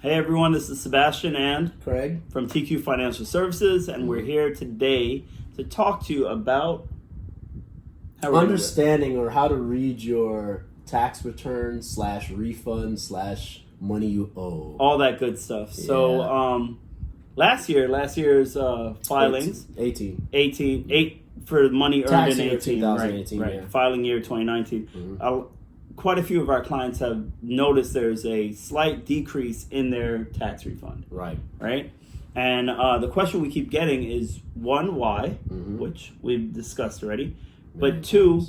Hey everyone, this is Sebastian and Craig from TQ Financial Services, and we're here today to talk to you about understanding or how to read your tax return / refund / money you owe. all that good stuff. Yeah. So last year's filings 18 for money earned tax in year 18, 2018, right? yeah. Filing year 2019. Quite a few of our clients have noticed there's a slight decrease in their tax refund. Right. And the question we keep getting is, one, why, which we've discussed already, but two,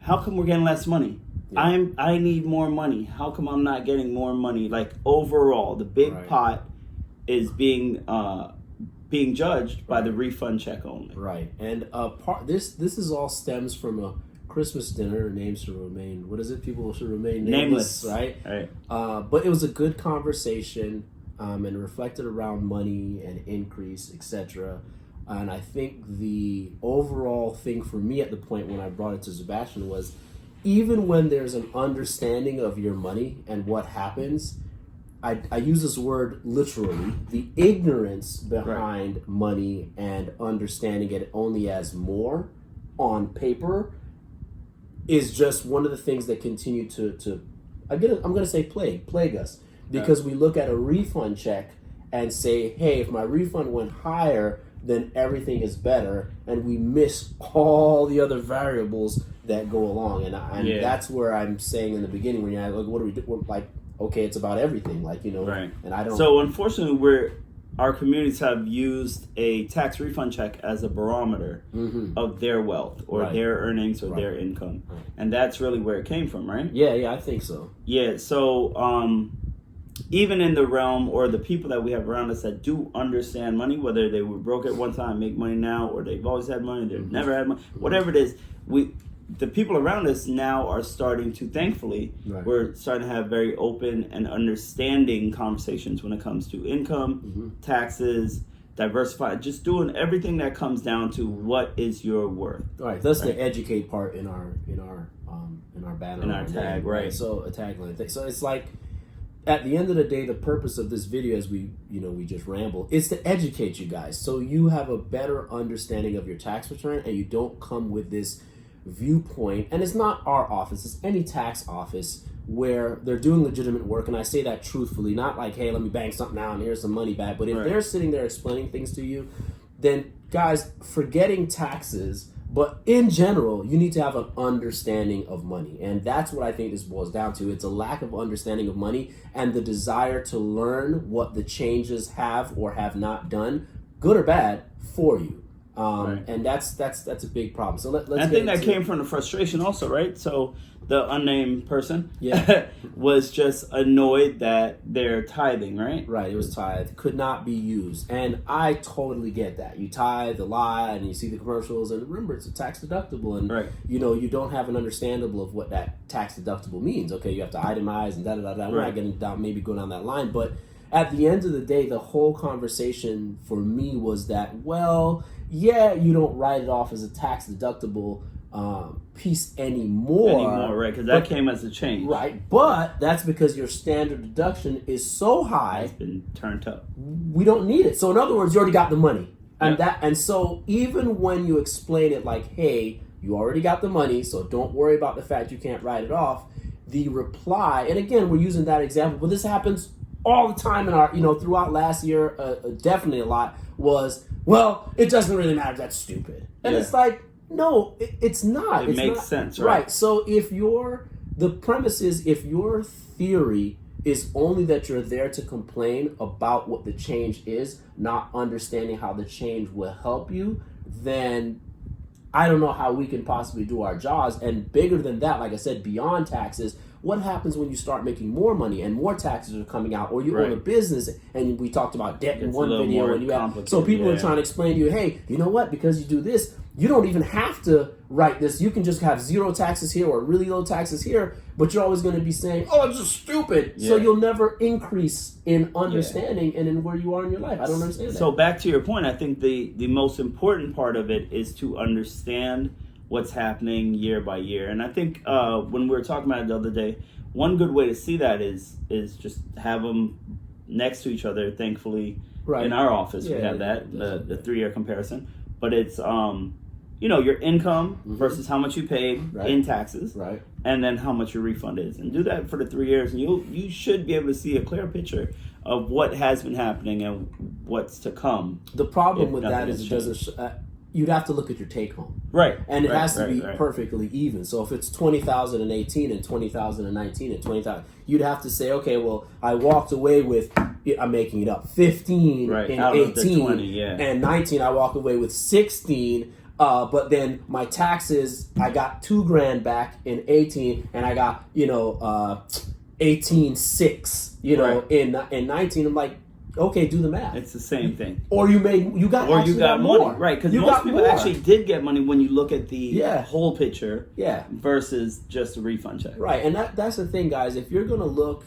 how come we're getting less money? Yeah. I need more money. How come I'm not getting more money? Like overall, the big pot is being judged by the refund check only. Right. And this is all stems from a Christmas dinner. Names should remain. What is it? People should remain nameless, right? But it was a good conversation and reflected around money and increase, etc. And I think the overall thing for me at the point when I brought it to Sebastian was, even when there's an understanding of your money and what happens, I use this word literally, the ignorance behind money and understanding it only as more on paper is just one of the things that continue to I'm going to say plague us, because we look at a refund check and say, hey, if my refund went higher, then everything is better, and we miss all the other variables that go along. And that's where I'm saying in the beginning, when you're like, what do we do? We're like, okay, it's about everything, like, and I don't. So unfortunately, our communities have used a tax refund check as a barometer of their wealth or their earnings or their income. And that's really where it came from, right? Yeah, I think so. Yeah, so even in the realm or the people that we have around us that do understand money, whether they were broke at one time, make money now, or they've always had money, they've never had money, whatever it is, the people around us now are starting to, thankfully, we're starting to have very open and understanding conversations when it comes to income, taxes, diversify, just doing everything that comes down to what is your worth. Right. That's the educate part in our banner. In our tag, right. So a tagline thing. So it's like, at the end of the day, the purpose of this video, as we just ramble, is to educate you guys so you have a better understanding of your tax return and you don't come with this viewpoint. And it's not our office, it's any tax office where they're doing legitimate work, and I say that truthfully, not like, hey, let me bang something out and here's some money back. But if they're sitting there explaining things to you, then guys, forgetting taxes, but in general, you need to have an understanding of money. And that's what I think this boils down to. It's a lack of understanding of money and the desire to learn what the changes have or have not done, good or bad, for you. And that's a big problem. So let's. I think that came from the frustration also, right? So the unnamed person was just annoyed that they're tithing, right? Right, it was tithe, could not be used. And I totally get that. You tithe a lot and you see the commercials, and remember, it's a tax deductible, and you don't have an understandable of what that tax deductible means. Okay, you have to itemize and da-da-da-da. We're not getting down, maybe go down that line, but at the end of the day, the whole conversation for me was that, well, yeah, you don't write it off as a tax deductible piece anymore, right? Because that came as a change, right? But that's because your standard deduction is so high, it's been turned up. We don't need it. So in other words, you already got the money, and so even when you explain it like, hey, you already got the money, so don't worry about the fact you can't write it off. The reply, and again, we're using that example, but this happens all the time in our, throughout last year, definitely a lot, was, well, it doesn't really matter, that's stupid. And it's like, no, it's not. It makes sense, right? Right. So the premise is, if your theory is only that you're there to complain about what the change is, not understanding how the change will help you, then I don't know how we can possibly do our jobs. And bigger than that, like I said, beyond taxes, what happens when you start making more money and more taxes are coming out, or you own a business? And we talked about debt in one video, and so people are trying to explain to you, hey, you know what? Because you do this, you don't even have to write this. You can just have zero taxes here or really low taxes here, but you're always going to be saying, oh, it's just stupid. So you'll never increase in understanding and in where you are in your life. I don't understand that. So back to your point, I think the most important part of it is to understand what's happening year by year. And I think when we were talking about it the other day, one good way to see that is just have them next to each other, thankfully. Right. In our office, we have that, the 3-year comparison. But it's, your income versus how much you paid in taxes. Right. And then how much your refund is. And do that for the 3 years. And you should be able to see a clear picture of what has been happening and what's to come. The problem with that is it doesn't... you'd have to look at your take home. Right. And it has to be perfectly even. So if it's 20,018 and 20,019 and 20,000, you'd have to say, okay, well, I walked away with, I'm making it up, 15 in out 18 of the 20, and 19, I walked away with 16. But then my taxes, I got $2,000 back in 18, and I got 18,600, in 19. I'm like, okay, do the math. It's the same thing. Or you got money, more. right? Because most people actually did get money when you look at the whole picture, yeah, versus just a refund check, right? And that's the thing, guys. If you're gonna look,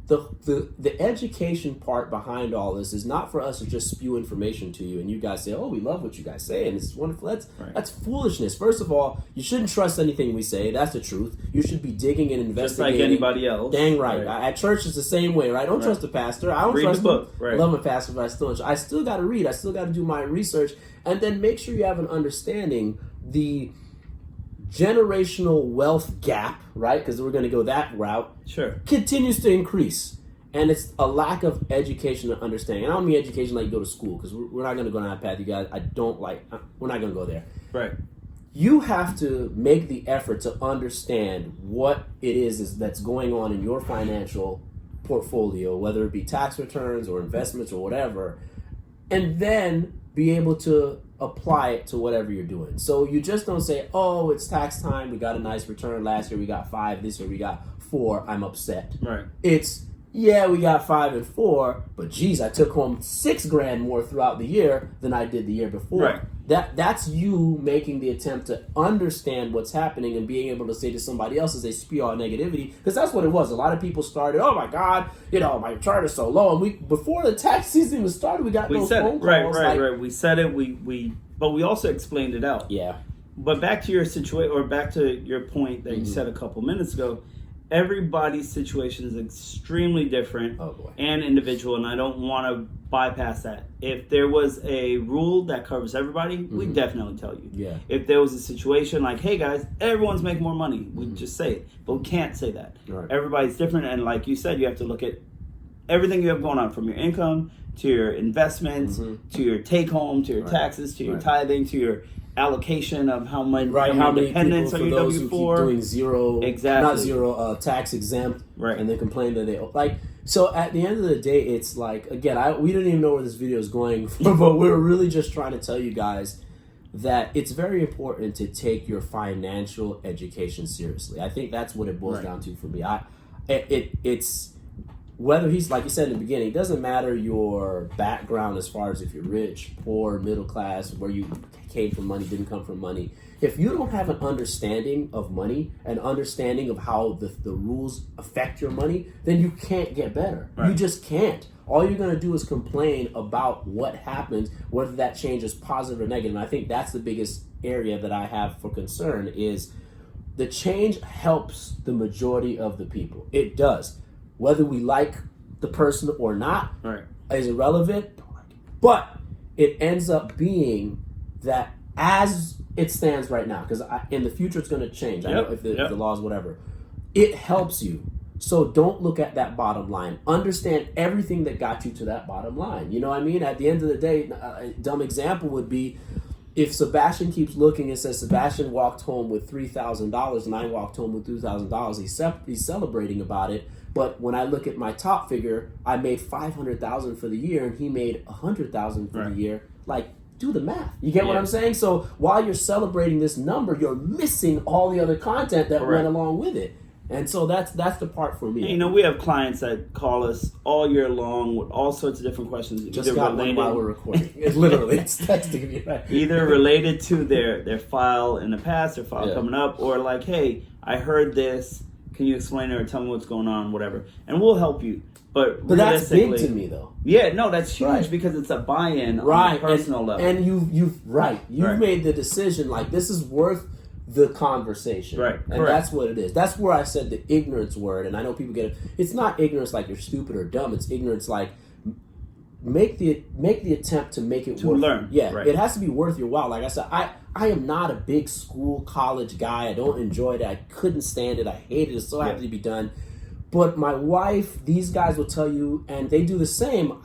the education part behind all this is not for us to just spew information to you and you guys say, oh, we love what you guys say and it's wonderful. That's foolishness. First of all, you shouldn't trust anything we say. That's the truth. You should be digging and investigating. Just like anybody else. Dang right. At church it's the same way, right? I don't trust the pastor. I don't trust the book. I love my pastor, but I still got to read. I still got to do my research, and then make sure you have an understanding the generational wealth gap, right? Because we're going to go that route. Sure. Continues to increase. And it's a lack of education and understanding. And I don't mean education like you go to school, because we're not going to go down that path, you guys. We're not going to go there. Right. You have to make the effort to understand what it is that's going on in your financial portfolio, whether it be tax returns or investments or whatever, and then be able to apply it to whatever you're doing. So you just don't say, oh, it's tax time, we got a nice return last year, we got 5, this year we got 4, I'm upset. Right. It's, yeah, we got 5 and 4, but geez, I took home $6,000 more throughout the year than I did the year before. Right. That's you making the attempt to understand what's happening and being able to say to somebody else as they spew out negativity, because that's what it was. A lot of people started, oh my God, my return is so low, and before the tax season was started, we got those phone calls. Right. We said it. But we also explained it out. Yeah. But back to your situation, or back to your point that you said a couple minutes ago. Everybody's situation is extremely different and individual, and I don't want to bypass that. If there was a rule that covers everybody, we'd definitely tell you. Yeah. If there was a situation like, hey guys, everyone's making more money, we'd just say it. But we can't say that. Right. Everybody's different, and like you said, you have to look at everything you have going on, from your income to your investments to your take home to your taxes to your tithing to your allocation of how many dependents are you W4 doing zero, not zero, tax exempt, and they complain that they So at the end of the day, it's like, again, we didn't even know where this video is going, but we're really just trying to tell you guys that it's very important to take your financial education seriously. I think that's what it boils down to for me. It's whether he's, like you said in the beginning, it doesn't matter your background as far as if you're rich, poor, middle class, where you came from money, didn't come from money. If you don't have an understanding of money, an understanding of how the rules affect your money, then you can't get better. Right. You just can't. All you're going to do is complain about what happens, whether that change is positive or negative. And I think that's the biggest area that I have for concern is the change helps the majority of the people. It does. Whether we like the person or not is irrelevant, but it ends up being that as it stands right now, because in the future it's going to change. I know if the laws, whatever, it helps you. So don't look at that bottom line. Understand everything that got you to that bottom line. You know what I mean? At the end of the day, a dumb example would be if Sebastian keeps looking and says Sebastian walked home with $3,000 and I walked home with $2,000, he's celebrating about it. But when I look at my top figure, I made $500,000 for the year, and he made $100,000 for the year. Like, do the math. You get what I'm saying? So while you're celebrating this number, you're missing all the other content that went along with it. And so that's the part for me. And, we have clients that call us all year long with all sorts of different questions. Just got one while we're recording. It's texting me. Right. Either related to their file in the past, their file coming up, or like, hey, I heard this. Can you explain it or tell me what's going on, whatever? And we'll help you. But that's big to me, though. Yeah, no, that's huge because it's a buy-in on a personal level. And you've made the decision, like, this is worth the conversation. Right. And that's what it is. That's where I said the ignorance word. And I know people get it. It's not ignorance like you're stupid or dumb. It's ignorance like make the attempt to make it to worth learn. Yeah, right. It has to be worth your while. Like I said, I am not a big school, college guy. I don't enjoy it. I couldn't stand it. I hated it. So happy to be done. But my wife, these guys will tell you, and they do the same.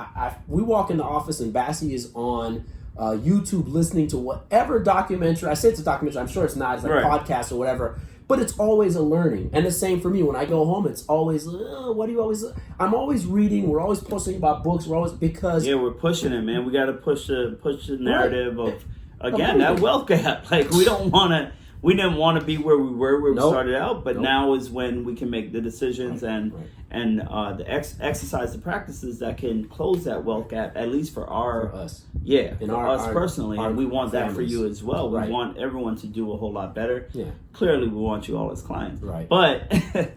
We walk in the office and Bassie is on YouTube listening to whatever documentary. I say it's a documentary. I'm sure it's not. It's like a podcast or whatever. But it's always a learning. And the same for me. When I go home, it's always, what do you always... I'm always reading. We're always posting about books. We're always... Because... Yeah, we're pushing it, man. We got to push the narrative of, again, that wealth gap. Like, we don't want to... We didn't want to be where we were we started out, but now is when we can make the decisions and the exercise the practices that can close that wealth gap, at least for us. Yeah, for us personally. And we want that for you as well. Right. We want everyone to do a whole lot better. Yeah. Clearly, we want you all as clients. Right. But...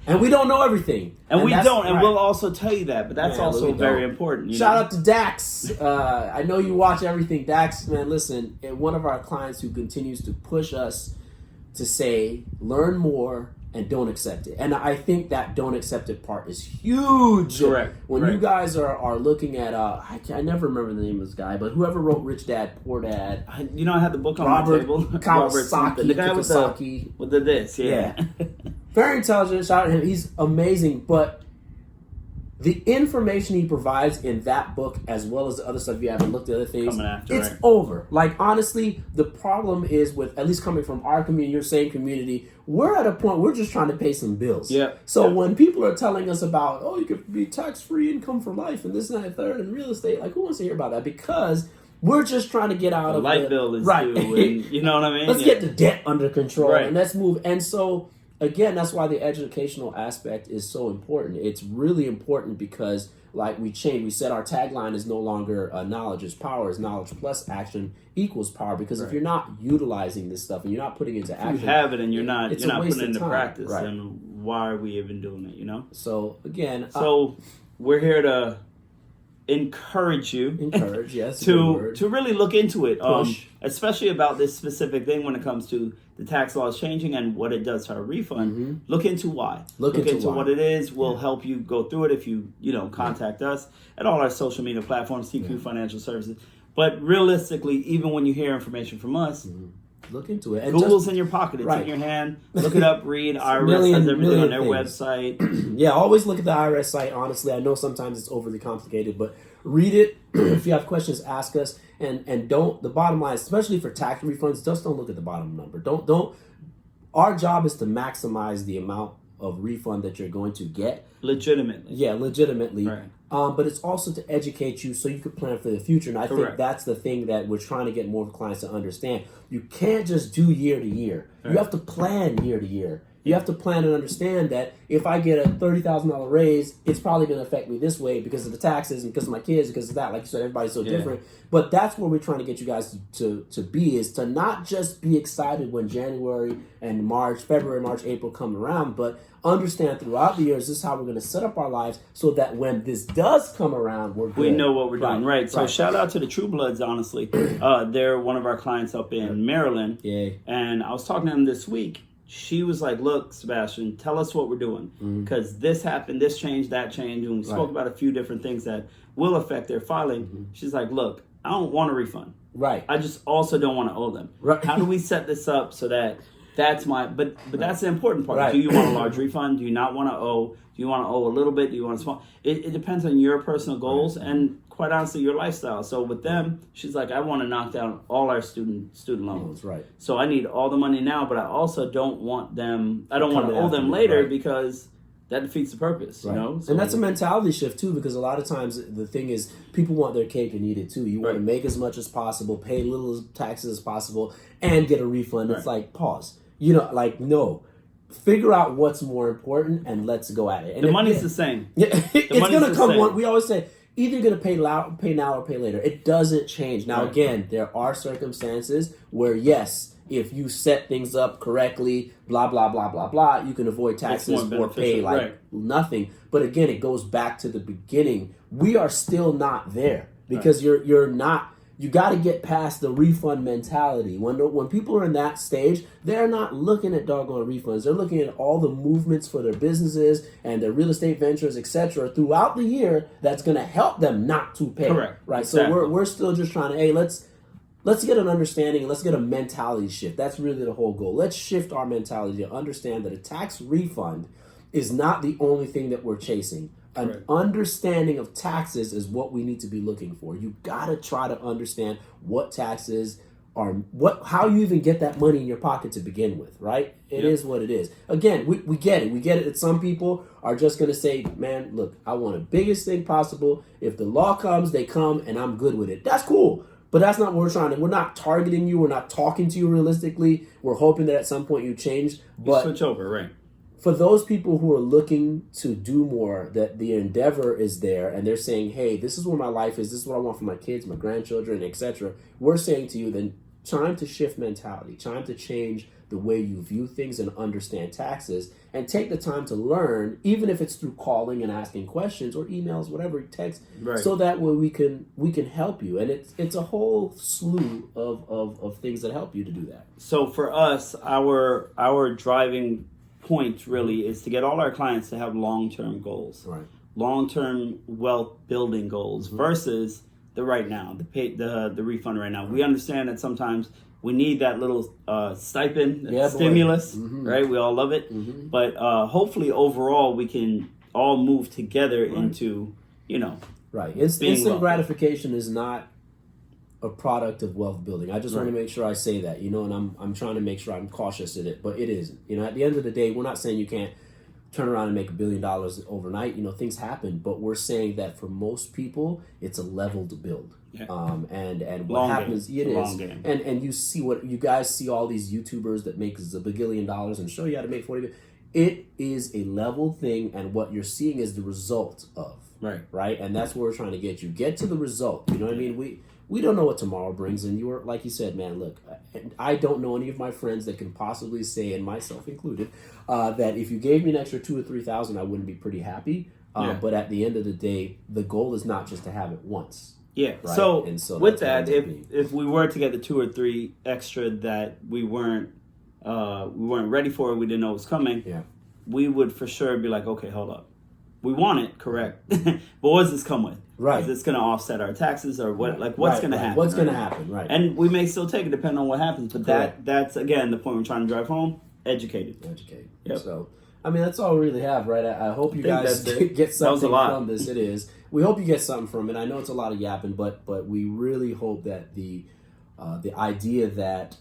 and we don't know everything. And we don't. And we'll also tell you that. But that's also very important. Shout out to Dax. I know you watch everything. Dax, man, listen, one of our clients who continues to push us to say, learn more and don't accept it. And I think that don't accept it part is huge. Correct. When you guys are looking at, I never remember the name of this guy, but whoever wrote Rich Dad, Poor Dad. I had the book on Robert my table. Kawasaki. The guy with the this, yeah. Very intelligent. Shout out to him. He's amazing. But the information he provides in that book, as well as the other stuff you haven't looked at other things, it's over. Like, honestly, the problem is with, at least coming from our community, your same community, we're at a point, we're just trying to pay some bills. Yeah. So when people are telling us about, you could be tax-free income for life and this and that, third, and real estate, like, who wants to hear about that? Because we're just trying to get out of light bill is due, and you know what I mean? Let's get the debt under control and let's move. And so... Again, that's why the educational aspect is so important. It's really important because, like we said our tagline is no longer knowledge is power, is knowledge plus action equals power. Because if you're not utilizing this stuff and you're not putting it into action, if you have it and you're not putting it into practice, right, then why are we even doing it? You know. So again, we're here to encourage you, yes, to really look into it, especially about this specific thing when it comes to the tax laws changing and what it does to our refund. Look into why. Look into what it is. We'll help you go through it if you contact us at all our social media platforms, TQ Financial Services. But realistically, even when you hear information from us, look into it. And Google's in your pocket. It's in your hand. Look it up. Read. IRS has everything on their website. Yeah, always look at the IRS site. Honestly, I know sometimes it's overly complicated, but read it. If you have questions, ask us. And don't. The bottom line, especially for tax refunds, just don't look at the bottom number. Don't. Our job is to maximize the amount of refund that you're going to get legitimately. Yeah, legitimately. Right. But it's also to educate you so you can plan for the future. And I think that's the thing that we're trying to get more clients to understand. You can't just do year to year. Right. You have to plan year to year. You have to plan and understand that if I get a $30,000 raise, it's probably going to affect me this way because of the taxes and because of my kids, because of that. Like you said, everybody's so different. But that's where we're trying to get you guys to be, is to not just be excited when January and February, March, April come around, but understand throughout the years, this is how we're going to set up our lives so that when this does come around, we're good. We know what we're doing. Right. So shout out to the True Bloods, honestly. They're one of our clients up in Maryland. Yeah. And I was talking to them this week. She was like, look, Sebastian, tell us what we're doing. Because this happened, this changed, that changed. And we spoke about a few different things that will affect their filing. She's like, look, I don't want a refund. Right. I just also don't want to owe them. Right. How do we set this up so that that's my... But that's the important part. Right. Do you want a large refund? Do you not want to owe? Do you want to owe a little bit? Do you want a small... It depends on your personal goals and, quite honestly, your lifestyle. So with them, she's like, I want to knock down all our student loans. Right. So I need all the money now, but I also don't want them... I don't want to owe them later because... that defeats the purpose, you know? So, and that's a mentality shift, too, because a lot of times the thing is people want their cake and eat it, too. You want to make as much as possible, pay little taxes as possible, and get a refund. It's like, pause. No. Figure out what's more important, and let's go at it. And the money's the same. Yeah, it's going to come one. We always say, either you're going to pay now or pay later. It doesn't change. Now, again, there are circumstances where, yes, if you set things up correctly, blah, blah, blah, blah, blah, you can avoid taxes or pay nothing. But again, it goes back to the beginning. We are still not there because you're not you got to get past the refund mentality. When people are in that stage, they're not looking at doggone refunds. They're looking at all the movements for their businesses and their real estate ventures, etc. throughout the year that's going to help them not to pay. Correct. Right. Exactly. So we're still just trying to, hey, let's get an understanding. Let's get a mentality shift. That's really the whole goal. Let's shift our mentality to understand that a tax refund is not the only thing that we're chasing. An understanding of taxes is what we need to be looking for. You gotta try to understand what taxes are, how you even get that money in your pocket to begin with, right? It is what it is. Again, we get it. We get it that some people are just gonna say, man, look, I want the biggest thing possible. If the law comes, they come, and I'm good with it. That's cool. But that's not what we're trying to. We're not targeting you. We're not talking to you realistically. We're hoping that at some point you change. But you switch over, right? For those people who are looking to do more, that the endeavor is there and they're saying, hey, this is where my life is, this is what I want for my kids, my grandchildren, etc. We're saying to you, then time to shift mentality, time to change the way you view things and understand taxes, and take the time to learn, even if it's through calling and asking questions or emails, whatever, text, so that way we can help you. And it's a whole slew of things that help you to do that. So for us, our driving point really is to get all our clients to have long-term goals, long-term wealth building goals versus the right now, the refund right now. We understand that sometimes we need that little stipend, stimulus, right? We all love it, but hopefully overall we can all move together into, Instant gratification is not a product of wealth building. I just want to make sure I say that, and I'm trying to make sure I'm cautious in it, but it isn't. At the end of the day, we're not saying you can't turn around and make $1 billion overnight. Things happen, but we're saying that for most people, it's a level to build. And what happens, it is, and you see you guys see all these YouTubers that make $1 billion and show you how to make 40. It is a level thing, and what you're seeing is the result of right, and that's where we're trying to get you. Get to the result. You know what I mean? We don't know what tomorrow brings, and you are, like you said, man, look, I don't know any of my friends that can possibly say, and myself included, that if you gave me an extra $2,000 or $3,000, I wouldn't be pretty happy. But at the end of the day, the goal is not just to have it once. Yeah. Right? So with that, if we were to get the 2 or 3 extra that we weren't ready for, we didn't know it was coming, we would for sure be like, okay, hold up. We want it, correct. But what does this come with? Right. Is this going to offset our taxes or what? Like, what's going to happen? What's going to happen, right. And we may still take it depending on what happens. But that's, again, the point we're trying to drive home. Educated. Yep. So, that's all we really have, right? I hope you guys get something from this. It is. We hope you get something from it. I know it's a lot of yapping, but we really hope that the idea that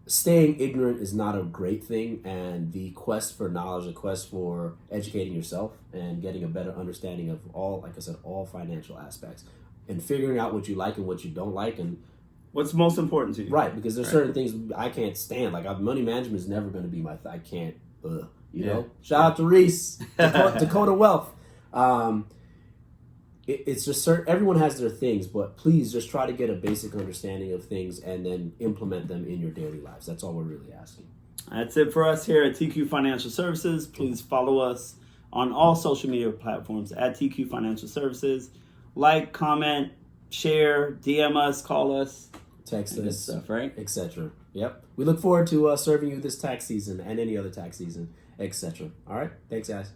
staying ignorant is not a great thing, and the quest for knowledge, the quest for educating yourself and getting a better understanding of all, like I said, all financial aspects, and figuring out what you like and what you don't like, and what's most important to you. Right, because there's certain things I can't stand. Like money management is never going to be my I can't, you know? Shout out to Reese, Dakota Wealth. It's just everyone has their things, but please just try to get a basic understanding of things and then implement them in your daily lives. That's all we're really asking. That's it for us here at TQ Financial Services. Please follow us on all social media platforms at TQ Financial Services. Like, comment, share, DM us, call us, text us, stuff, right? Etc. Yep. We look forward to serving you this tax season and any other tax season, etc. All right. Thanks, guys.